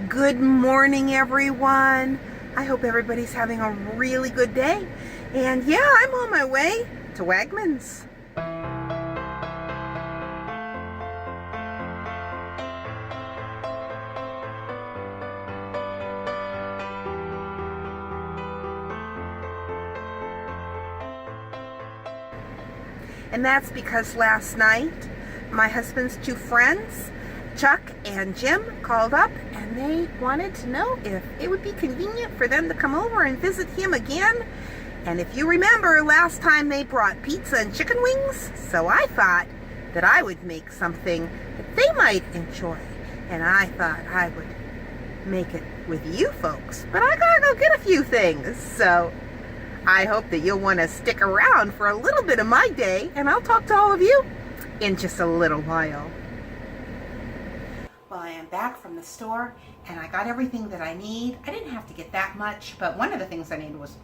Good morning, everyone. I hope everybody's having a really good day. And yeah, I'm on my way to Wegmans. And that's because last night, my husband's two friends, Chuck and Jim, called up and they wanted to know if it would be convenient for them to come over and visit him again. And if you remember, last time they brought pizza and chicken wings, so I thought that I would make something that they might enjoy. And I thought I would make it with you folks, but I gotta go get a few things. So I hope that you'll want to stick around for a little bit of my day, and I'll talk to all of you in just a little while. Well, I am back from the store, and I got everything that I need. I didn't have to get that much, but one of the things I needed was,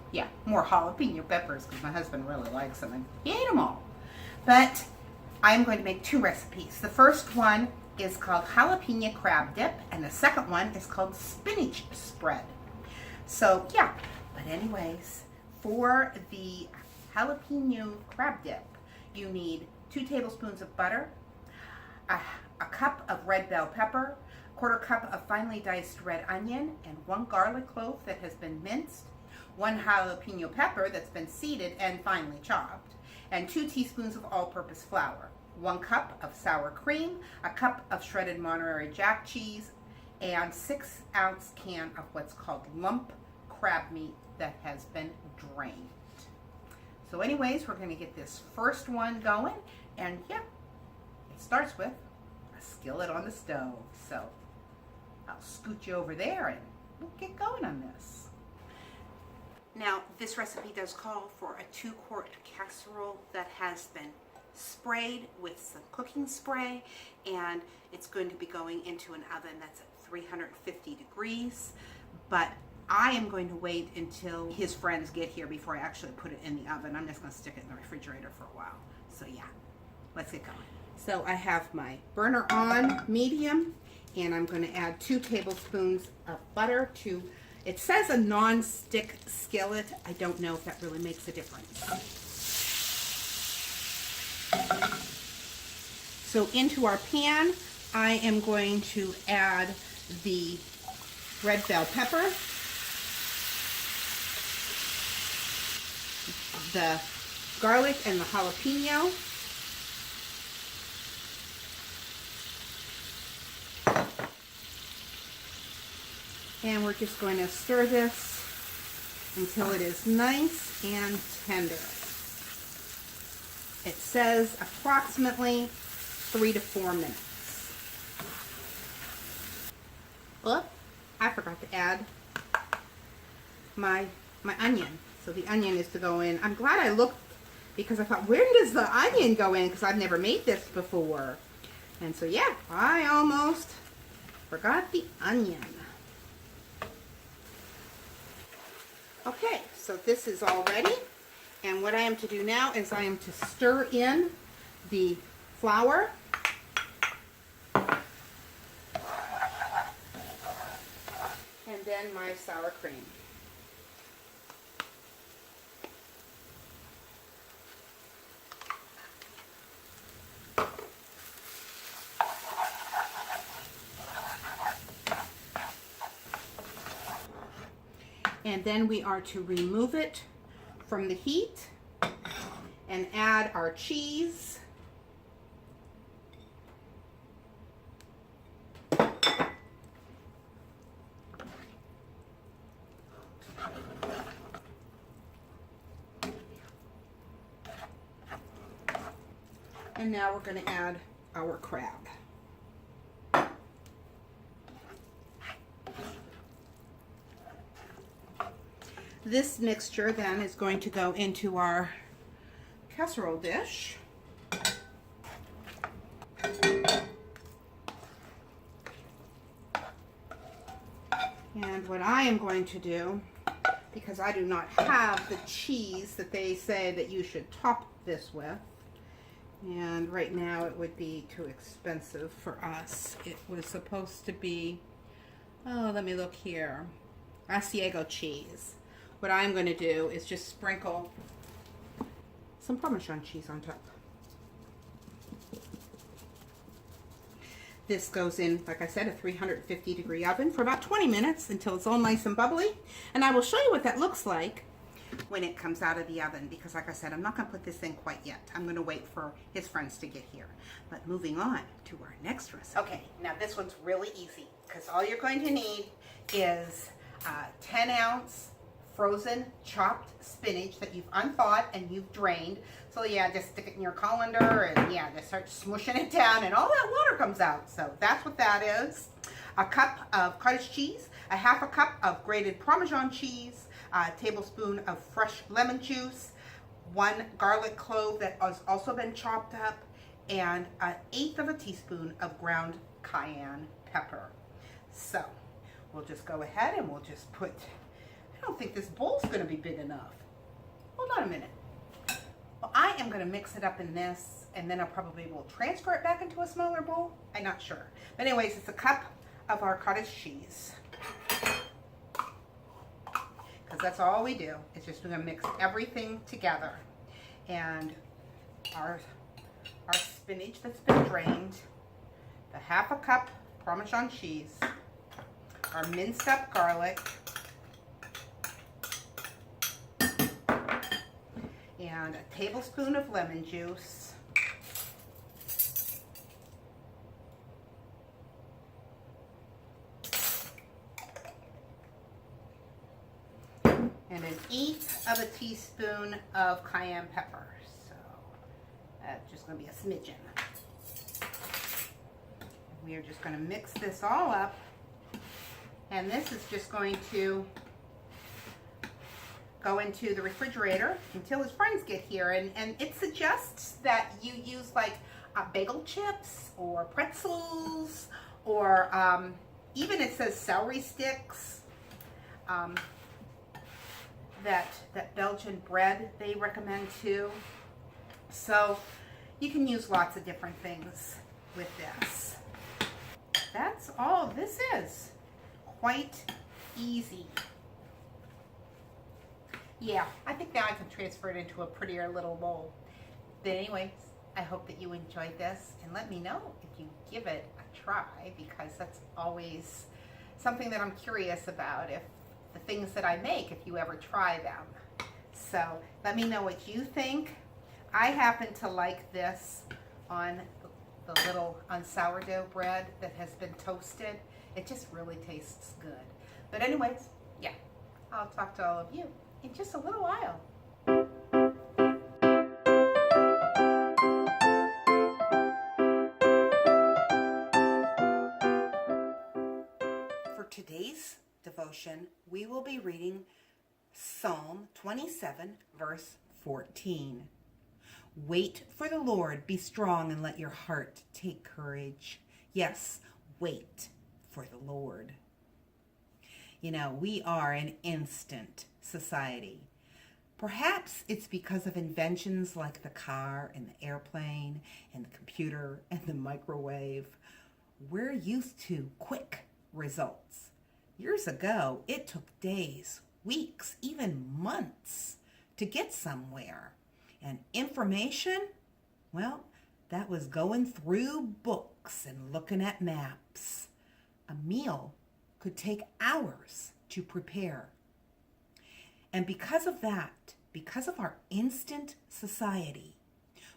more jalapeno peppers, because my husband really likes them, and he ate them all. But I'm going to make two recipes. The first one is called jalapeno crab dip, and the second one is called spinach spread. So, but anyways, for the jalapeno crab dip, you need 2 tablespoons of butter, a cup of red bell pepper, 1/4 cup of finely diced red onion, and 1 garlic clove that has been minced, 1 jalapeno pepper that's been seeded and finely chopped, and 2 teaspoons of all-purpose flour, 1 cup of sour cream, a cup of shredded Monterey Jack cheese, and 6-ounce can of what's called lump crab meat that has been drained. So anyways, we're going to get this first one going, and it starts with a skillet on the stove. So I'll scoot you over there and we'll get going on this. Now, this recipe does call for a 2-quart casserole that has been sprayed with some cooking spray, and it's going to be going into an oven that's at 350 degrees, but I am going to wait until his friends get here before I actually put it in the oven. I'm just going to stick it in the refrigerator for a while. So let's get going. So I have my burner on medium, and I'm going to add 2 tablespoons of butter to, it says a non-stick skillet. I don't know if that really makes a difference. So into our pan, I am going to add the red bell pepper, the garlic and the jalapeno, and we're just going to stir this until it is nice and tender. It says approximately 3 to 4 minutes. Oh, I forgot to add my onion. So the onion is to go in. I'm glad I looked, because I thought, where does the onion go in? Because I've never made this before. And so I almost forgot the onion. Okay, so this is all ready. And what I am to do now is I am to stir in the flour. And then my sour cream. And then we are to remove it from the heat and add our cheese. And now we're going to add our crab. This mixture then is going to go into our casserole dish. And what I am going to do, because I do not have the cheese that they say that you should top this with, and right now it would be too expensive for us. It was supposed to be Oh, let me look here. Asiago cheese. What I'm going to do is just sprinkle some Parmesan cheese on top. This goes in, like I said, a 350-degree oven for about 20 minutes until it's all nice and bubbly. And I will show you what that looks like when it comes out of the oven, because like I said, I'm not going to put this in quite yet. I'm going to wait for his friends to get here. But moving on to our next recipe. Okay, now this one's really easy, because all you're going to need is 10-ounce frozen chopped spinach that you've unthawed and you've drained. So yeah, just stick it in your colander and yeah, just start smushing it down and all that water comes out. So that's what that is. A cup of cottage cheese, a half a cup of grated Parmesan cheese, a tablespoon of fresh lemon juice, 1 garlic clove that has also been chopped up, and 1/8 of a teaspoon of ground cayenne pepper. So we'll just go ahead and we'll just put, I don't think this bowl's going to be big enough. Hold on a minute. Well, I am going to mix it up in this, and then I probably will transfer it back into a smaller bowl. I'm not sure. But anyways, it's a cup of our cottage cheese. Because that's all we do. It's just going to mix everything together. And our spinach that's been drained, the half a cup Parmesan cheese, our minced up garlic, and a tablespoon of lemon juice, and 1/8 of a teaspoon of cayenne pepper. So that's just going to be a smidgen. We are just going to mix this all up, and this is just going to go into the refrigerator until his friends get here. And it suggests that you use like bagel chips or pretzels, or even it says celery sticks. That Belgian bread they recommend too. So you can use lots of different things with this. That's all this is. Quite easy. Yeah, I think now I can transfer it into a prettier little bowl. But anyways, I hope that you enjoyed this, and let me know if you give it a try, because that's always something that I'm curious about, if the things that I make, if you ever try them. So let me know what you think. I happen to like this on the little on sourdough bread that has been toasted. It just really tastes good. But anyways, yeah, I'll talk to all of you in just a little while. For today's devotion, we will be reading Psalm 27, verse 14. Wait for the Lord, be strong, and let your heart take courage. Yes, wait for the Lord. You know, we are an instant society. Perhaps it's because of inventions like the car and the airplane and the computer and the microwave. We're used to quick results. Years ago, it took days, weeks, even months to get somewhere. And information, well, that was going through books and looking at maps. A meal could take hours to prepare. And because of that, because of our instant society,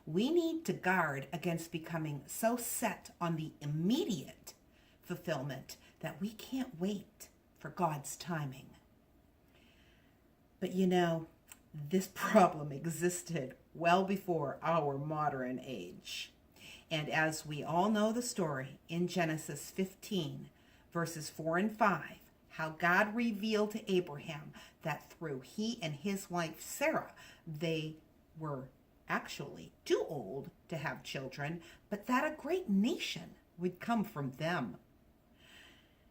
we need to guard against becoming so set on the immediate fulfillment that we can't wait for God's timing. But you know, this problem existed well before our modern age. And as we all know the story in Genesis 15, verses 4 and 5, how God revealed to Abraham that through he and his wife Sarah, they were actually too old to have children, but that a great nation would come from them.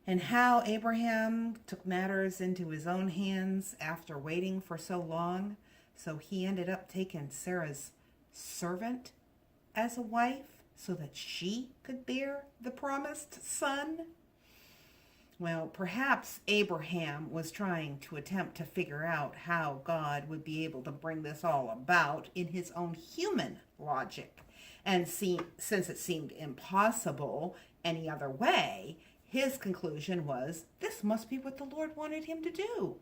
And how Abraham took matters into his own hands after waiting for so long. So he ended up taking Sarah's servant as a wife so that she could bear the promised son. Well, perhaps Abraham was trying to attempt to figure out how God would be able to bring this all about in his own human logic. And since it seemed impossible any other way, his conclusion was this must be what the Lord wanted him to do.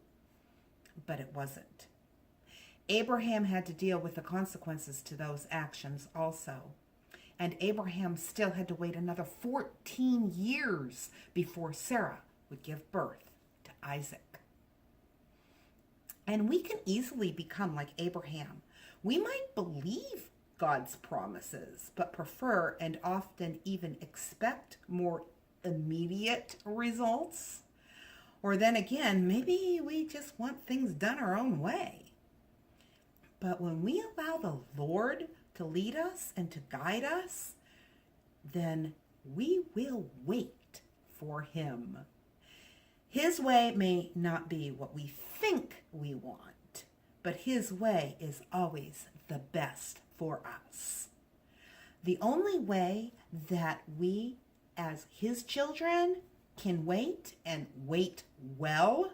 But it wasn't. Abraham had to deal with the consequences to those actions also. And Abraham still had to wait another 14 years before Sarah would give birth to Isaac. And we can easily become like Abraham. We might believe God's promises, but prefer and often even expect more immediate results. Or then again, maybe we just want things done our own way. But when we allow the Lord to lead us and to guide us, then we will wait for him. His way may not be what we think we want, but his way is always the best for us. The only way that we as his children can wait and wait well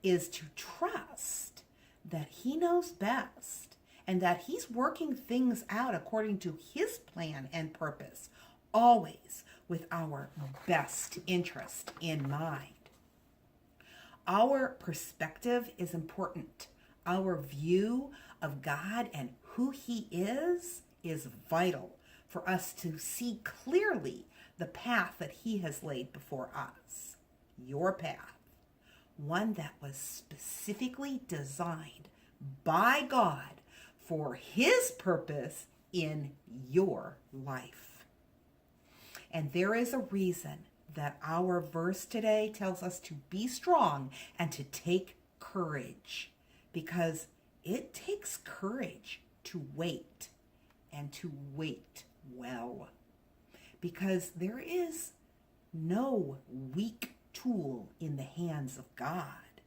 is to trust that he knows best and that he's working things out according to his plan and purpose, always with our best interest in mind. Our perspective is important. Our view of God and who he is vital for us to see clearly the path that he has laid before us. Your path. One that was specifically designed by God for his purpose in your life. And there is a reason that our verse today tells us to be strong and to take courage, because it takes courage to wait and to wait well, because there is no weak tool in the hands of God.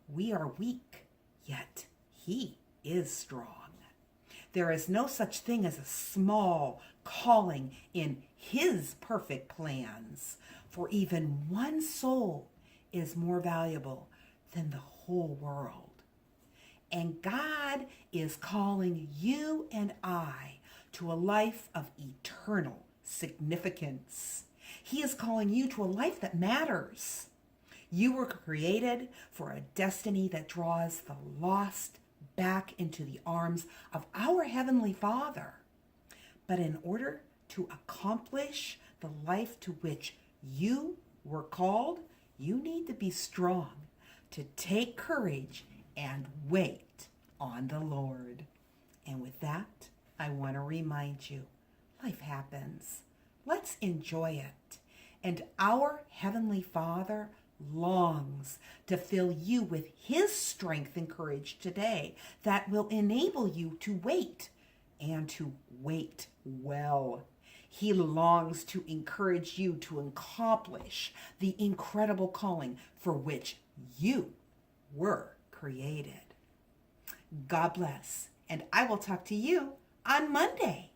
We are weak, yet he is strong. There is no such thing as a small calling in his perfect plans, for even one soul is more valuable than the whole world. And God is calling you and I to a life of eternal significance. He is calling you to a life that matters. You were created for a destiny that draws the lost back into the arms of our Heavenly Father. But in order to accomplish the life to which you were called, you need to be strong, to take courage and wait on the Lord. And with that, I want to remind you, life happens. Let's enjoy it. And our Heavenly Father longs to fill you with his strength and courage today that will enable you to wait and to wait well. He longs to encourage you to accomplish the incredible calling for which you were created. God bless, and I will talk to you on Monday.